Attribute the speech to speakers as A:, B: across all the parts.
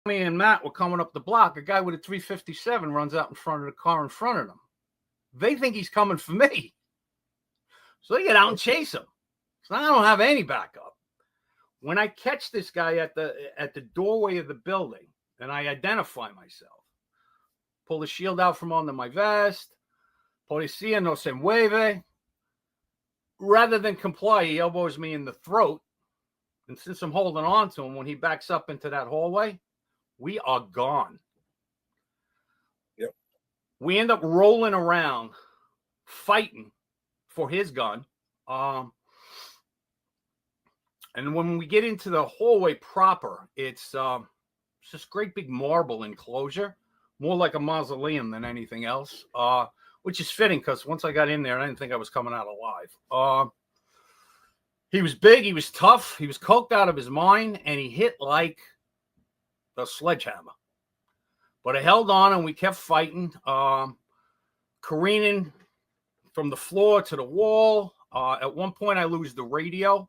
A: Me and Matt were coming up the block. A guy with a 357 runs out in front of the car in front of them. They think he's coming for me. So they get out and chase him. So I don't have any backup. When I catch this guy at the doorway of the building and I identify myself, pull the shield out from under my vest, policía no se mueve. Rather than comply, he elbows me in the throat. And since I'm holding on to him, when he backs up into that hallway, we are gone.
B: Yep.
A: We end up rolling around, fighting for his gun. And when we get into the hallway proper, it's this great big marble enclosure, more like a mausoleum than anything else, which is fitting because once I got in there, I didn't think I was coming out alive. He was big, he was tough, he was coked out of his mind, and he hit like a sledgehammer. But I held on and we kept fighting, careening from the floor to the wall. At one point, I lose the radio,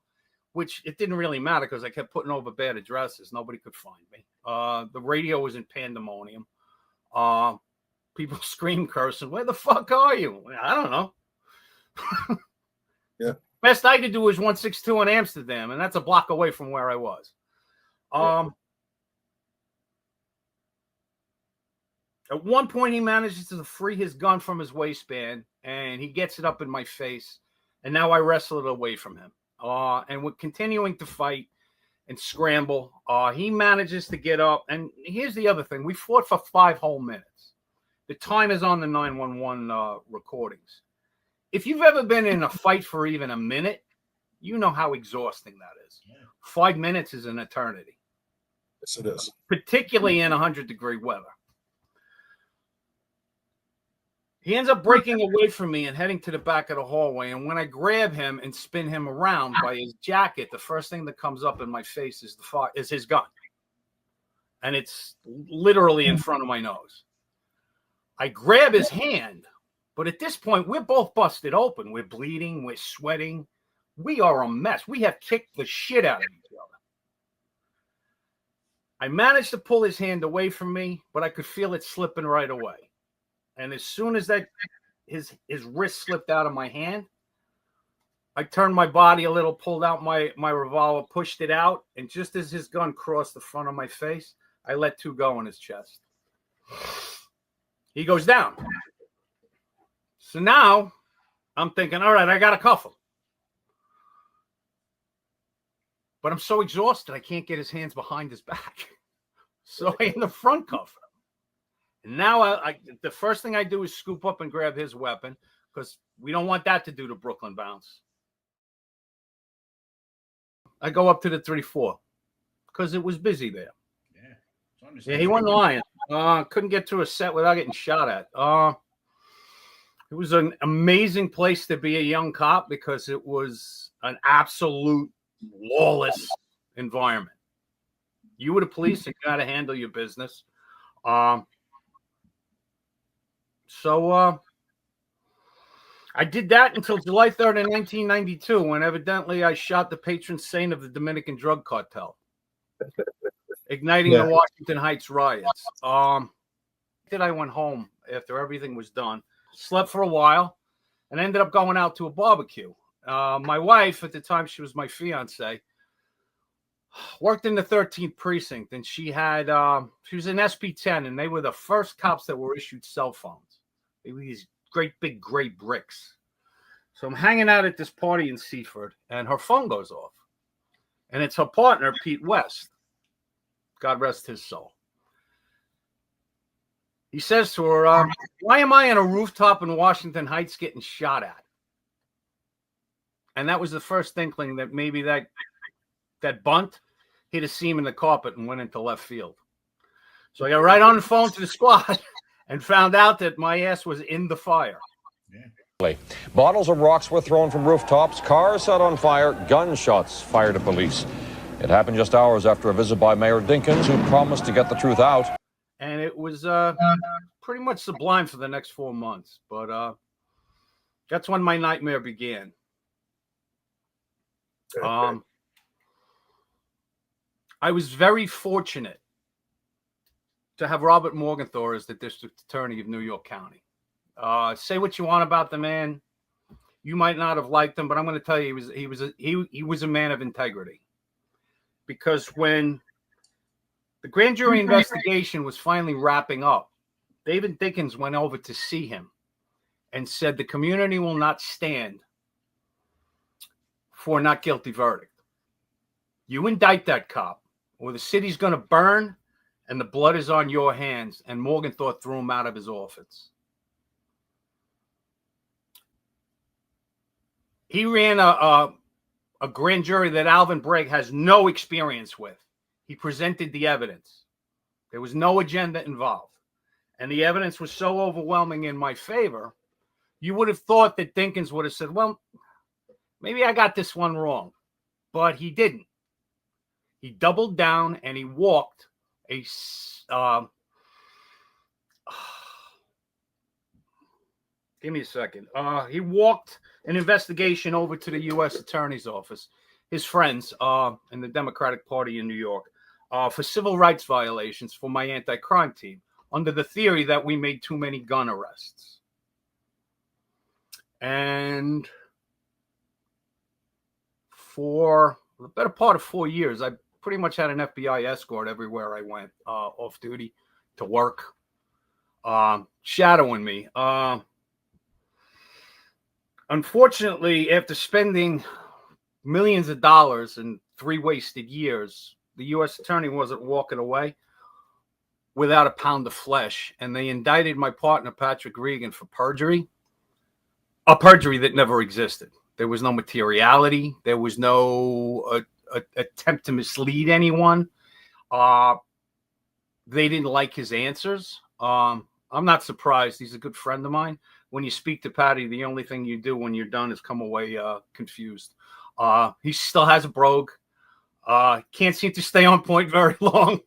A: which it didn't really matter because I kept putting over bad addresses. Nobody could find me. The radio was in pandemonium. People scream, cursing, "Where the fuck are you?" I don't know.
B: Yeah.
A: Best I could do was 162 in Amsterdam, and that's a block away from where I was. At one point, he manages to free his gun from his waistband, and he gets it up in my face, and now I wrestle it away from him. And we're continuing to fight and scramble. He manages to get up, and here's the other thing. We fought for 5 whole minutes. The time is on the 911 recordings. If you've ever been in a fight for even a minute, you know how exhausting that is. Yeah. 5 minutes is an eternity.
B: Yes, it is.
A: Particularly in 100-degree weather. He ends up breaking away from me and heading to the back of the hallway. And when I grab him and spin him around by his jacket, the first thing that comes up in my face is his gun. And it's literally in front of my nose. I grab his hand, but at this point, we're both busted open. We're bleeding. We're sweating. We are a mess. We have kicked the shit out of each other. I managed to pull his hand away from me, but I could feel it slipping right away. And as soon as that his wrist slipped out of my hand, I turned my body a little, pulled out my revolver, pushed it out, and just as his gun crossed the front of my face, I let 2 go in his chest. He goes down. So now I'm thinking, all right, I got to cuff him. But I'm so exhausted, I can't get his hands behind his back. So I in the front cuff him. And now the first thing I do is scoop up and grab his weapon because we don't want that to do to Brooklyn bounce. I go up to the 3-4 because it was busy there. Yeah, he wasn't lying. Couldn't get through a set without getting shot at. It was an amazing place to be a young cop because it was an absolute lawless environment. You were the police and you got to handle your business. So I did that until July 3rd in 1992, when evidently I shot the patron saint of the Dominican drug cartel, igniting the Washington Heights riots. Then I went home after everything was done, slept for a while, and ended up going out to a barbecue. My wife, at the time she was my fiance, worked in the 13th precinct, and she was in SP10, and they were the first cops that were issued cell phones. They were these great big gray bricks. So I'm hanging out at this party in Seaford, and her phone goes off. And it's her partner, Pete West. God rest his soul. He says to her, why am I on a rooftop in Washington Heights getting shot at? And that was the first inkling that maybe that bunt hit a seam in the carpet and went into left field. So I got right on the phone to the squad and found out that my ass was in the fire.
C: Yeah. Bottles of rocks were thrown from rooftops, cars set on fire, gunshots fired at police. It happened just hours after a visit by Mayor Dinkins, who promised to get the truth out.
A: And it was pretty much sublime for the next 4 months. But that's when my nightmare began. I was very fortunate to have Robert Morgenthau as the district attorney of New York County. Say what you want about the man. You might not have liked him, but I'm going to tell you, he was a man of integrity. Because when the grand jury investigation was finally wrapping up, David Dinkins went over to see him and said the community will not stand for a not guilty verdict. You indict that cop, or the city's going to burn, and the blood is on your hands. And Morgenthau threw him out of his office. He ran a grand jury that Alvin Bragg has no experience with. He presented the evidence. There was no agenda involved. And the evidence was so overwhelming in my favor, you would have thought that Dinkins would have said, well, maybe I got this one wrong. But he didn't. He doubled down and he walked a give me a second. He walked an investigation over to the U.S. Attorney's Office, his friends in the Democratic Party in New York, for civil rights violations for my anti-crime team, under the theory that we made too many gun arrests. And for the better part of 4 years, I pretty much had an FBI escort everywhere I went, off duty, to work, shadowing me. Unfortunately, after spending millions of dollars in 3 wasted years, the U.S. attorney wasn't walking away without a pound of flesh, and they indicted my partner, Patrick Regan, for perjury, a perjury that never existed. There was no materiality. There was no attempt to mislead anyone. They didn't like his answers. I'm not surprised. He's a good friend of mine. When you speak to Patty, the only thing you do when you're done is come away confused. He still has a brogue. Can't seem to stay on point very long.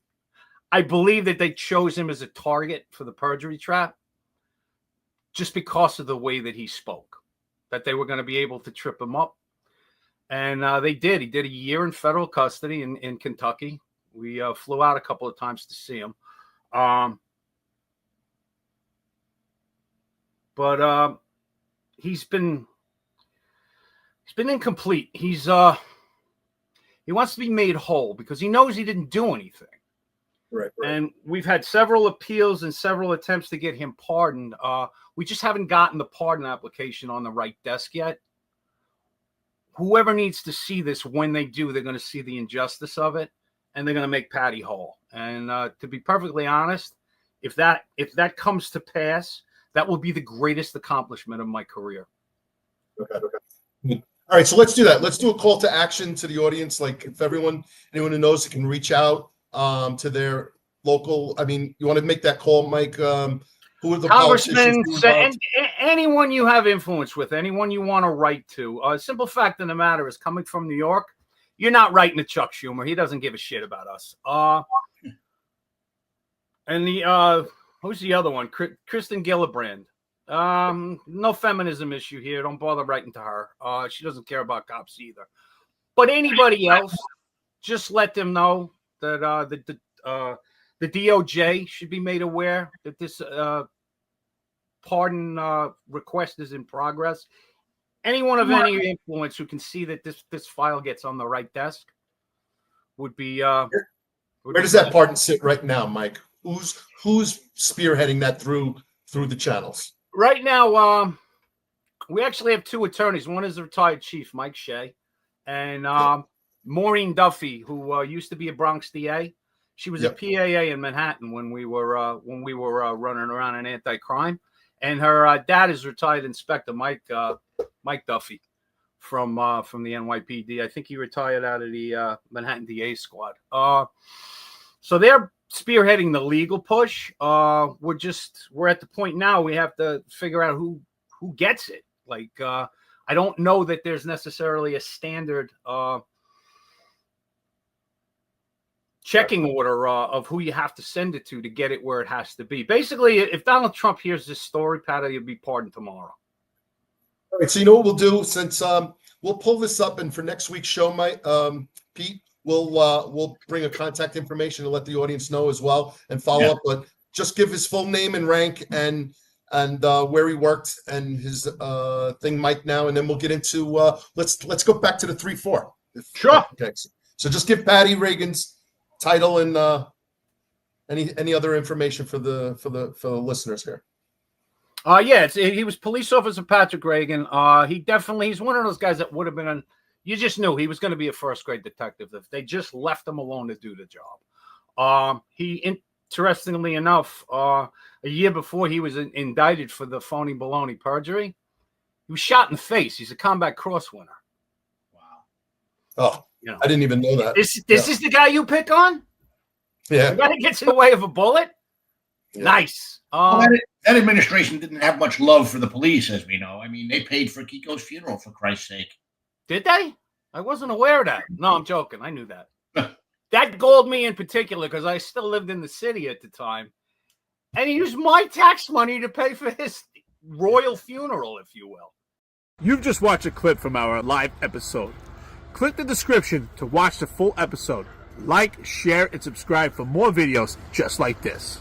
A: I believe that they chose him as a target for the perjury trap just because of the way that he spoke, that they were going to be able to trip him up. And they did. He did a year in federal custody in Kentucky. We flew out a couple of times to see him. But he's been incomplete. He wants to be made whole because he knows he didn't do anything.
B: Right.
A: And we've had several appeals and several attempts to get him pardoned. We just haven't gotten the pardon application on the right desk yet. Whoever needs to see this, when they do, they're going to see the injustice of it, and they're going to make Patty whole. And to be perfectly honest, if that comes to pass, that will be the greatest accomplishment of my career.
B: Okay. All right, so let's do that. Let's do a call to action to the audience. Like, if anyone who knows it can reach out to their local. I mean, you want to make that call, Mike? Who are the
A: Congressman,
B: politicians?
A: anyone you have influence with, anyone you want to write to. Simple fact of the matter is, coming from New York, you're not writing to Chuck Schumer. He doesn't give a shit about us. And the who's the other one? Kristen Gillibrand. No feminism issue here. Don't bother writing to her. She doesn't care about cops either. But anybody else, just let them know that the DOJ should be made aware that this pardon request is in progress. Anyone of any influence who can see that this file gets on the right desk would be.
B: Where does that pardon sit right now, Mike? Who's spearheading that through the channels?
A: Right now, we actually have 2 attorneys. One is the retired chief, Mike Shea, and Maureen Duffy, who used to be a Bronx DA. She was a PAA in Manhattan when we were running around in anti-crime, and her dad is retired Inspector Mike Duffy from the NYPD. I think he retired out of the Manhattan DA squad. So they're spearheading the legal push. We're at the point now we have to figure out who gets it. Like, I don't know that there's necessarily a standard checking order of who you have to send it to get it where it has to be. Basically, if Donald Trump hears this story, Patty, you'll be pardoned tomorrow.
B: All right, so you know what we'll do, since we'll pull this up, and for next week's show, Mike, Pete, we'll bring a contact information to let the audience know as well and follow up. But just give his full name and rank and where he worked and his thing, Mike. Now, and then we'll get into let's go back to the 3-4.
A: Sure.
B: Okay. So just give Patty Regan's title and any other information for the listeners here.
A: He was Police Officer Patrick Regan. He's one of those guys that would have been you just knew he was going to be a first grade detective if they just left him alone to do the job. Interestingly enough, a year before he was indicted for the phony baloney perjury, he was shot in the face. He's a combat cross winner.
B: Wow. Oh, I didn't even know that.
A: This is the guy you pick on?
B: Yeah.
A: The guy that gets in the way of a bullet? Yeah. Nice.
D: That administration didn't have much love for the police, as we know. I mean, they paid for Kiko's funeral, for Christ's sake.
A: Did they? I wasn't aware of that. No, I'm joking. I knew that. That galled me in particular because I still lived in the city at the time. And he used my tax money to pay for his royal funeral, if you will.
E: You've just watched a clip from our live episode. Click the description to watch the full episode. Like, share, and subscribe for more videos just like this.